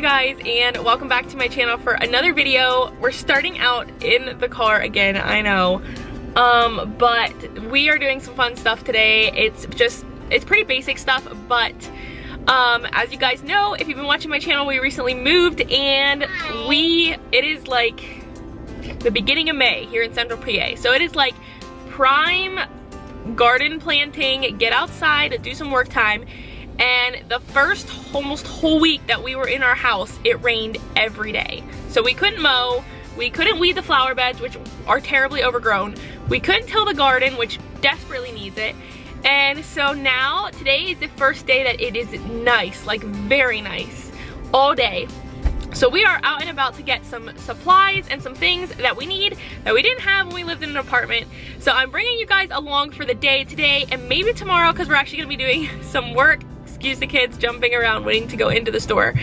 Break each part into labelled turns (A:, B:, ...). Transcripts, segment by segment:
A: you guys, and welcome back to my channel for another video. We're starting out in the car again, I know, but we are doing some fun stuff today. It's pretty basic stuff, but as you guys know, if you've been watching my channel, we recently moved, and it is like the beginning of May here in Central PA, so it is like prime garden planting, get outside, do some work time. And the first almost whole week that we were in our house, it rained every day. So we couldn't mow, we couldn't weed the flower beds, which are terribly overgrown. We couldn't till the garden, which desperately needs it. And so now, today is the first day that it is nice, like very nice, all day. So we are out and about to get some supplies and some things that we need that we didn't have when we lived in an apartment. So I'm bringing you guys along for the day today and maybe tomorrow, because we're actually gonna be doing some work. Excuse the kids jumping around waiting to go into the store.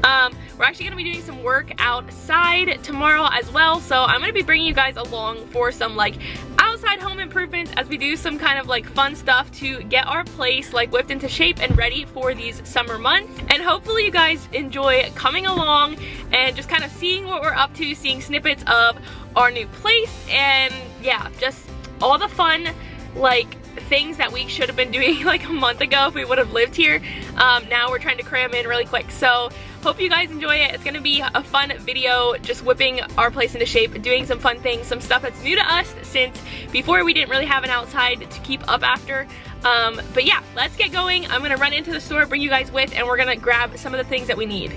A: We're actually gonna be doing some work outside tomorrow as well, so I'm gonna be bringing you guys along for some like outside home improvements as we do some kind of like fun stuff to get our place like whipped into shape and ready for these summer months. And hopefully you guys enjoy coming along and just kind of seeing what we're up to, seeing snippets of our new place, and yeah, just all the fun like things that we should have been doing like a month ago if we would have lived here. Now we're trying to cram in really quick, so hope you guys enjoy it. It's gonna be a fun video, just whipping our place into shape, doing some fun things, some stuff that's new to us since before we didn't really have an outside to keep up after. But yeah, let's get going. I'm gonna run into the store, bring you guys with, and we're gonna grab some of the things that we need.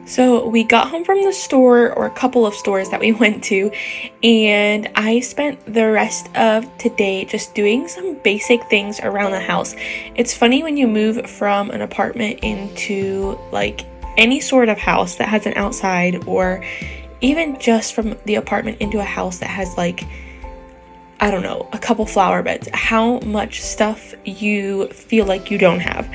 A: So we got home from the store, or a couple of stores that we went to, and I spent the rest of today just doing some basic things around the house. It's funny when you move from an apartment into like any sort of house that has an outside, or even just from the apartment into a house that has like, I don't know, a couple flower beds, how much stuff you feel like you don't have.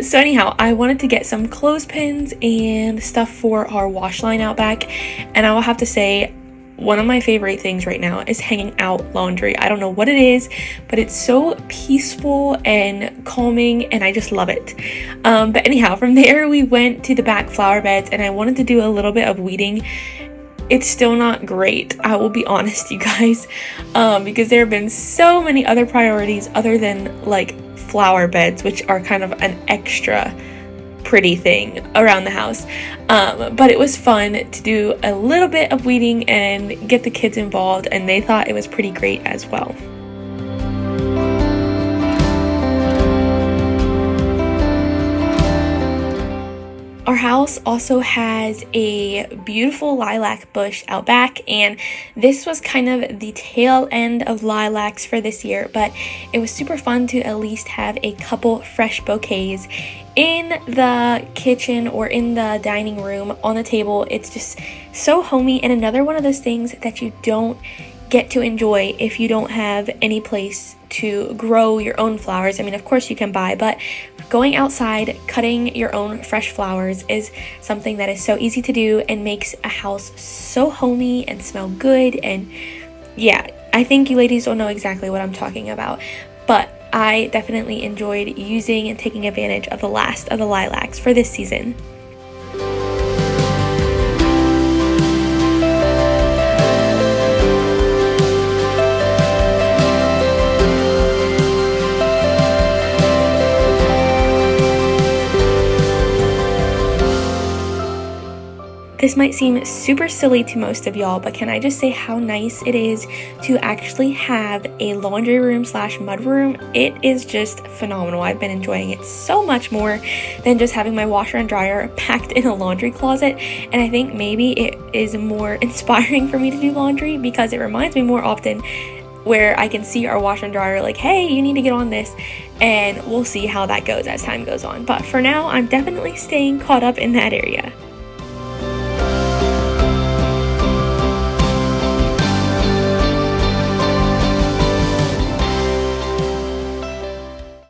A: So anyhow, I wanted to get some clothespins and stuff for our wash line out back, and I will have to say, one of my favorite things right now is hanging out laundry. I don't know what it is, but it's so peaceful and calming, and I just love it. But anyhow, from there we went to the back flower beds, and I wanted to do a little bit of weeding. It's still not great, I will be honest, you guys, because there have been so many other priorities other than like flower beds, which are kind of an extra pretty thing around the house. But it was fun to do a little bit of weeding and get the kids involved, and they thought it was pretty great as well. Our house also has a beautiful lilac bush out back, and this was kind of the tail end of lilacs for this year, but it was super fun to at least have a couple fresh bouquets in the kitchen or in the dining room on the table. It's just so homey, and another one of those things that you don't get to enjoy if you don't have any place to grow your own flowers. I mean, of course you can buy, but going outside, cutting your own fresh flowers is something that is so easy to do and makes a house so homey and smell good. And yeah, I think you ladies will know exactly what I'm talking about. But I definitely enjoyed using and taking advantage of the last of the lilacs for this season. This might seem super silly to most of y'all, but can I just say how nice it is to actually have a laundry room slash mud room? It is just phenomenal. I've been enjoying it so much more than just having my washer and dryer packed in a laundry closet. And I think maybe it is more inspiring for me to do laundry because it reminds me more often where I can see our washer and dryer like, hey, you need to get on this. And we'll see how that goes as time goes on. But for now, I'm definitely staying caught up in that area.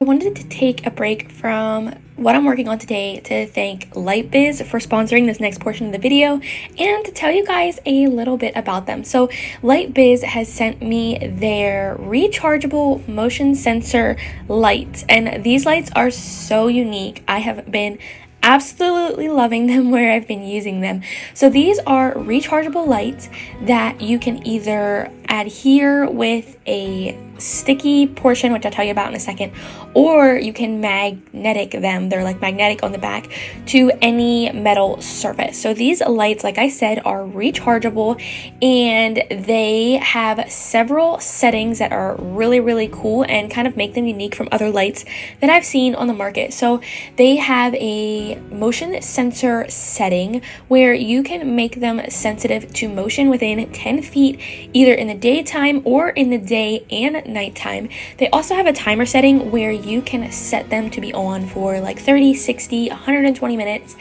A: I wanted to take a break from what I'm working on today to thank Lightbiz for sponsoring this next portion of the video and to tell you guys a little bit about them. So Lightbiz has sent me their rechargeable motion sensor lights, and these lights are so unique. I have been absolutely loving them where I've been using them. So these are rechargeable lights that you can either adhere with a sticky portion, which I'll tell you about in a second, or you can magnetic them. They're like magnetic on the back to any metal surface. So these lights, like I said, are rechargeable, and they have several settings that are really cool and kind of make them unique from other lights that I've seen on the market. So they have a motion sensor setting where you can make them sensitive to motion within 10 feet, either in the daytime or in the day and nighttime. They also have a timer setting where you can set them to be on for like 30, 60, 120 minutes.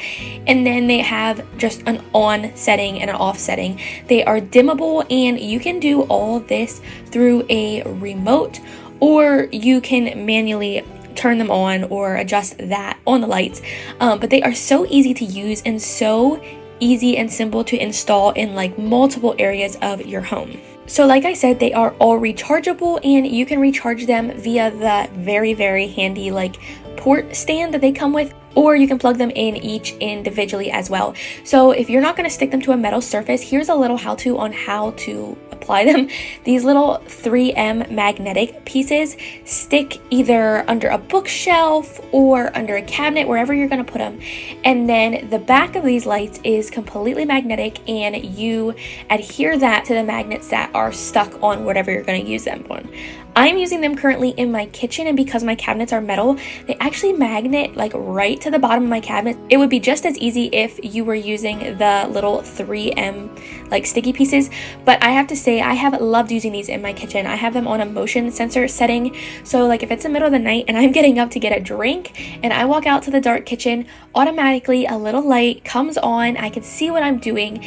A: And then they have just an on setting and an off setting. They are dimmable, and you can do all this through a remote, or you can manually turn them on or adjust that on the lights. But they are so easy to use and so easy and simple to install in like multiple areas of your home. So like I said, they are all rechargeable, and you can recharge them via the very handy like port stand that they come with, or you can plug them in each individually as well. So if you're not going to stick them to a metal surface, here's a little how-to on how to apply them. These little 3M magnetic pieces stick either under a bookshelf or under a cabinet, wherever you're going to put them. And then the back of these lights is completely magnetic, and you adhere that to the magnets that are stuck on whatever you're going to use them on. I'm using them currently in my kitchen, and because my cabinets are metal, they actually magnet like right to the bottom of my cabinet. It would be just as easy if you were using the little 3M like sticky pieces, but I have to say I have loved using these in my kitchen. I have them on a motion sensor setting, so like if it's the middle of the night and I'm getting up to get a drink and I walk out to the dark kitchen, automatically a little light comes on. I can see what I'm doing.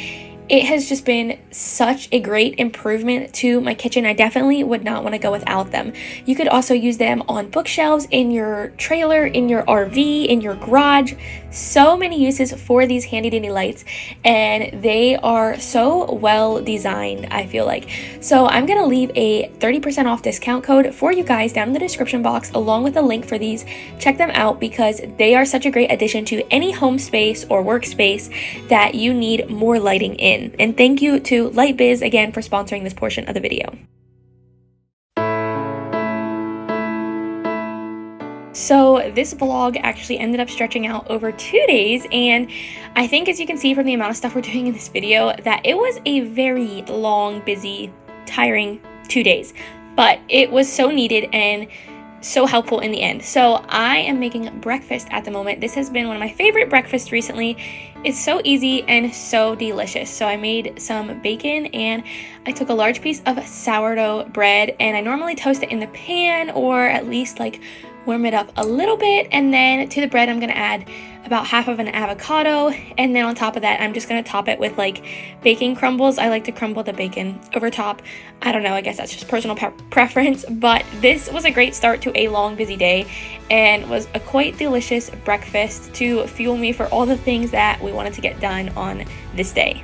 A: It has just been such a great improvement to my kitchen. I definitely would not want to go without them. You could also use them on bookshelves, in your trailer, in your RV, in your garage. So many uses for these handy dandy lights, and they are so well designed, I feel like. So I'm going to leave a 30% off discount code for you guys down in the description box, along with a link for these. Check them out because they are such a great addition to any home space or workspace that you need more lighting in. And thank you to Lightbiz again for sponsoring this portion of the video. So this vlog actually ended up stretching out over 2 days, and I think, as you can see from the amount of stuff we're doing in this video, that it was a very long, busy, tiring 2 days, but it was so needed and so helpful in the end. So I am making breakfast at the moment. This has been one of my favorite breakfasts recently. It's so easy and so delicious. So I made some bacon, and I took a large piece of sourdough bread, and I normally toast it in the pan, or at least like warm it up a little bit, and then to the bread I'm gonna add about half of an avocado, and then on top of that I'm just gonna top it with like bacon crumbles. I like to crumble the bacon over top. I don't know, I guess that's just personal preference, but this was a great start to a long busy day and was a quite delicious breakfast to fuel me for all the things that we wanted to get done on this day.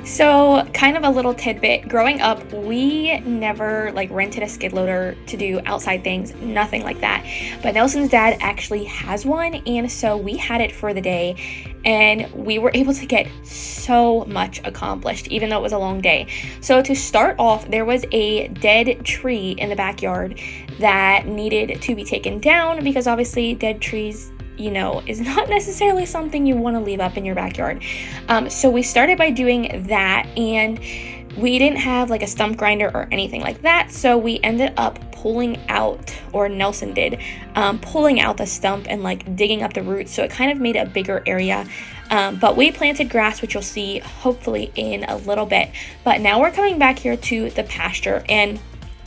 A: So kind of a little tidbit, growing up we never like rented a skid loader to do outside things, nothing like that, but Nelson's dad actually has one, and so we had it for the day and we were able to get so much accomplished even though it was a long day. So to start off, there was a dead tree in the backyard that needed to be taken down because obviously dead trees, you know, is not necessarily something you want to leave up in your backyard. So we started by doing that, and we didn't have like a stump grinder or anything like that, so we ended up pulling out, or Nelson did, pulling out the stump and like digging up the roots, so it kind of made a bigger area. But we planted grass, which you'll see hopefully in a little bit. But now we're coming back here to the pasture, and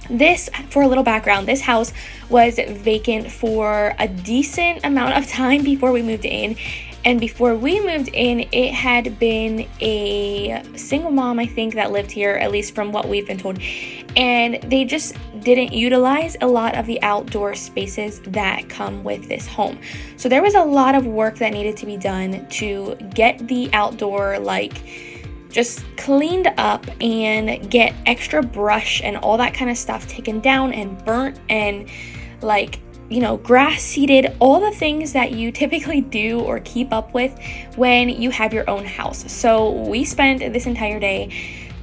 A: this, for a little background, this house was vacant for a decent amount of time before we moved in. And before we moved in, it had been a single mom, I think, that lived here, at least from what we've been told. And they just didn't utilize a lot of the outdoor spaces that come with this home. So there was a lot of work that needed to be done to get the outdoor, like, just cleaned up and get extra brush and all that kind of stuff taken down and burnt and, like, you know, grass seeded, all the things that you typically do or keep up with when you have your own house. So we spent this entire day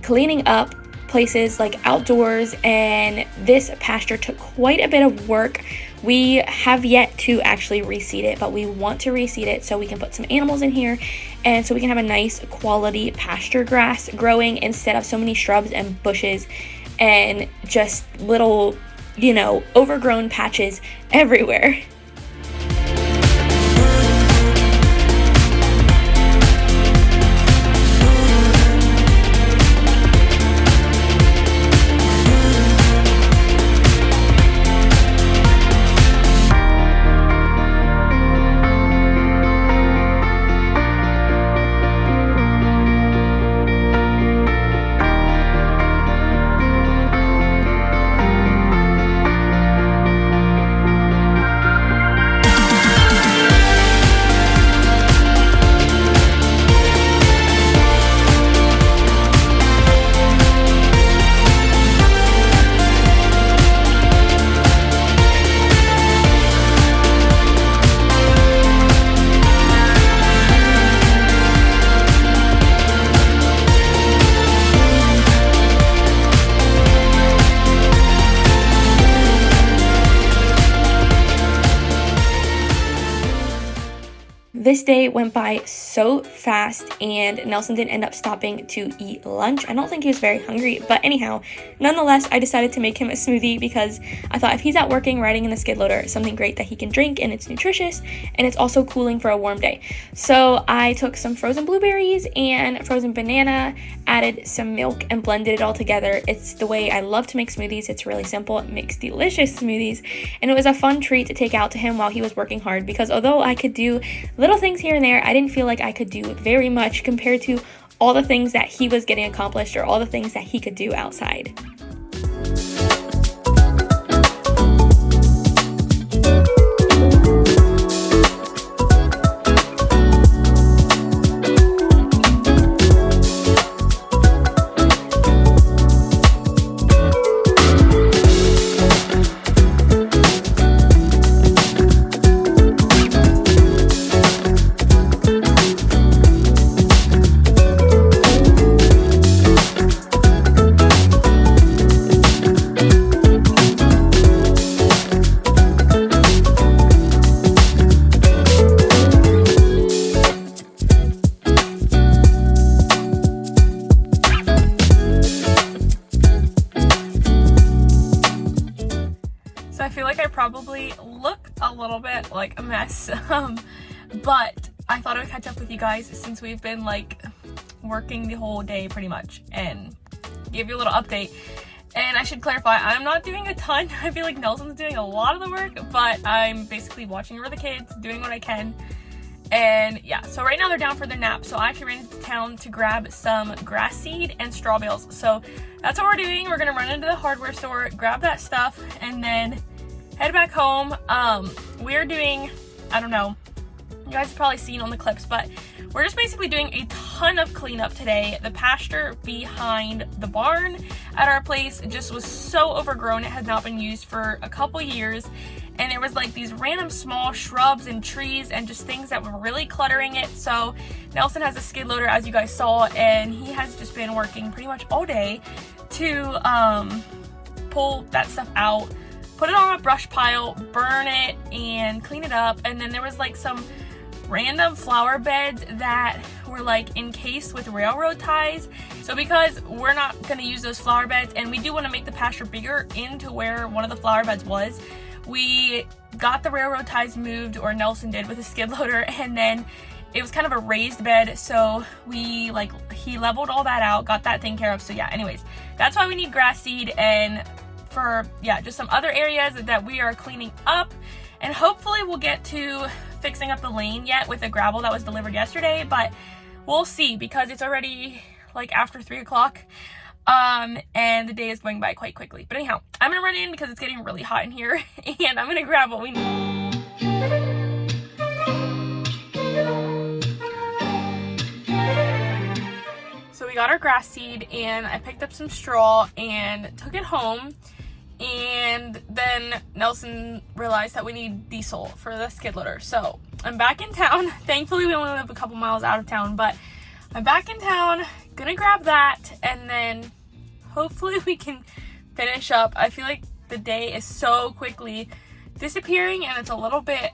A: cleaning up places like outdoors, and this pasture took quite a bit of work. We have yet to actually reseed it, but we want to reseed it so we can put some animals in here and so we can have a nice quality pasture grass growing instead of so many shrubs and bushes and just little, you know, overgrown patches everywhere. This day went by so fast, and Nelson didn't end up stopping to eat lunch. I don't think he was very hungry, but anyhow, nonetheless, I decided to make him a smoothie because I thought if he's out working, riding in the skid loader, something great that he can drink, and it's nutritious, and it's also cooling for a warm day. So I took some frozen blueberries and frozen banana, added some milk, and blended it all together. It's the way I love to make smoothies. It's really simple. It makes delicious smoothies, and it was a fun treat to take out to him while he was working hard, because although I could do little things here and there, I didn't feel like I could do very much compared to all the things that he was getting accomplished or all the things that he could do outside. probably look a little bit like a mess, but I thought I would catch up with you guys since we've been like working the whole day pretty much and give you a little update. And I should clarify, I'm not doing a ton. I feel like Nelson's doing a lot of the work, but I'm basically watching over the kids, doing what I can. And yeah, so right now they're down for their nap. So I actually ran into town to grab some grass seed and straw bales. So that's what we're doing. We're gonna run into the hardware store, grab that stuff, and then head back home. We're doing, I don't know, you guys have probably seen on the clips, but we're just basically doing a ton of cleanup today. The pasture behind the barn at our place just was so overgrown. It had not been used for a couple years. And there was like these random small shrubs and trees and just things that were really cluttering it. So Nelson has a skid loader, as you guys saw, and he has just been working pretty much all day to pull that stuff out, put it on a brush pile, burn it, and clean it up. And then there was like some random flower beds that were like encased with railroad ties. So because we're not going to use those flower beds and we do want to make the pasture bigger into where one of the flower beds was, we got the railroad ties moved, or Nelson did with a skid loader, and then it was kind of a raised bed, so he leveled all that out, got that taken care of. So yeah, anyways, that's why we need grass seed, and for just some other areas that we are cleaning up. And hopefully we'll get to fixing up the lane yet with the gravel that was delivered yesterday, but we'll see because it's already like after 3 o'clock. And the day is going by quite quickly. But anyhow, I'm gonna run in because it's getting really hot in here and I'm gonna grab what we need. So we got our grass seed and I picked up some straw and took it home. And then Nelson realized that we need diesel for the skid loader. So I'm back in town. Thankfully, we only live a couple miles out of town, but I'm back in town, gonna grab that, and then hopefully we can finish up. I feel like the day is so quickly disappearing and it's a little bit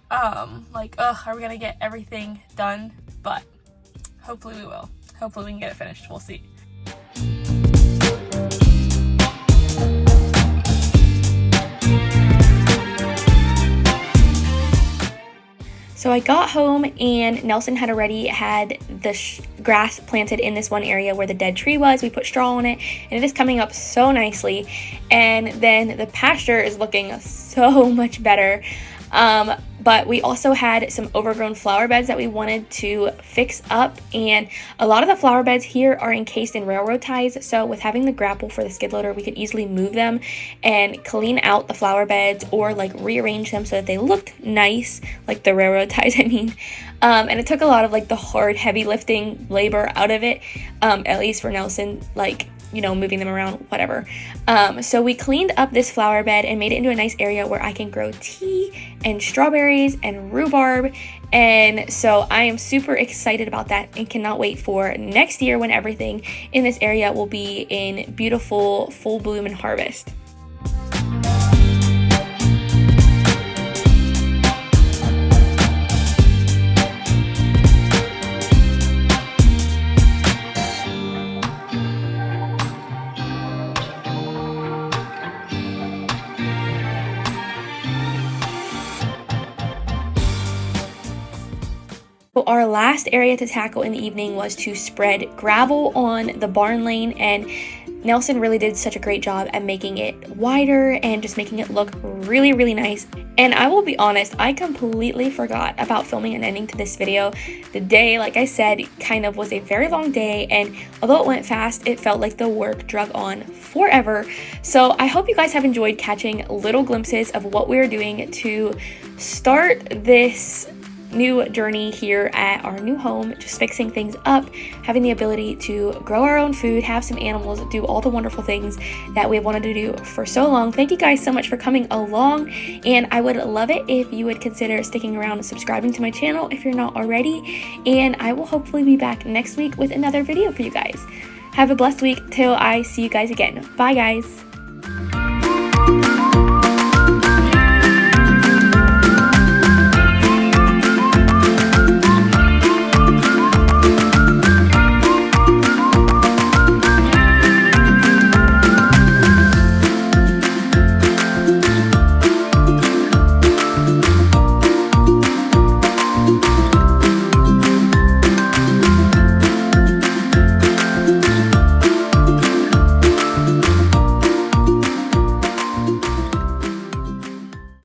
A: like, are we gonna get everything done? But hopefully we will. Hopefully we can get it finished. We'll see.
B: So I got home and Nelson had already had the grass planted in this one area where the dead tree was. We put straw on it and it is coming up so nicely. And then the pasture is looking so much better. But we also had some overgrown flower beds that we wanted to fix up, and a lot of the flower beds here are encased in railroad ties, so with having the grapple for the skid loader we could easily move them and clean out the flower beds or like rearrange them so that they looked nice, like the railroad ties I mean. And it took a lot of like the hard heavy lifting labor out of it, at least for Nelson, like, you know, moving them around, whatever. So we cleaned up this flower bed and made it into a nice area where I can grow tea and strawberries and rhubarb. And so I am super excited about that and cannot wait for next year when everything in this area will be in beautiful full bloom and harvest. Our last area to tackle in the evening was to spread gravel on the barn lane, and Nelson really did such a great job at making it wider and just making it look really, really nice. And I will be honest, I completely forgot about filming an ending to this video. The day, like I said, kind of was a very long day, and although it went fast, it felt like the work drug on forever. So I hope you guys have enjoyed catching little glimpses of what we're doing to start this new journey here at our new home, just fixing things up, having the ability to grow our own food, have some animals, do all the wonderful things that we've wanted to do for so long. Thank you guys so much for coming along, and I would love it if you would consider sticking around and subscribing to my channel if you're not already, and I will hopefully be back next week with another video for you guys. Have a blessed week till I see you guys again. Bye guys.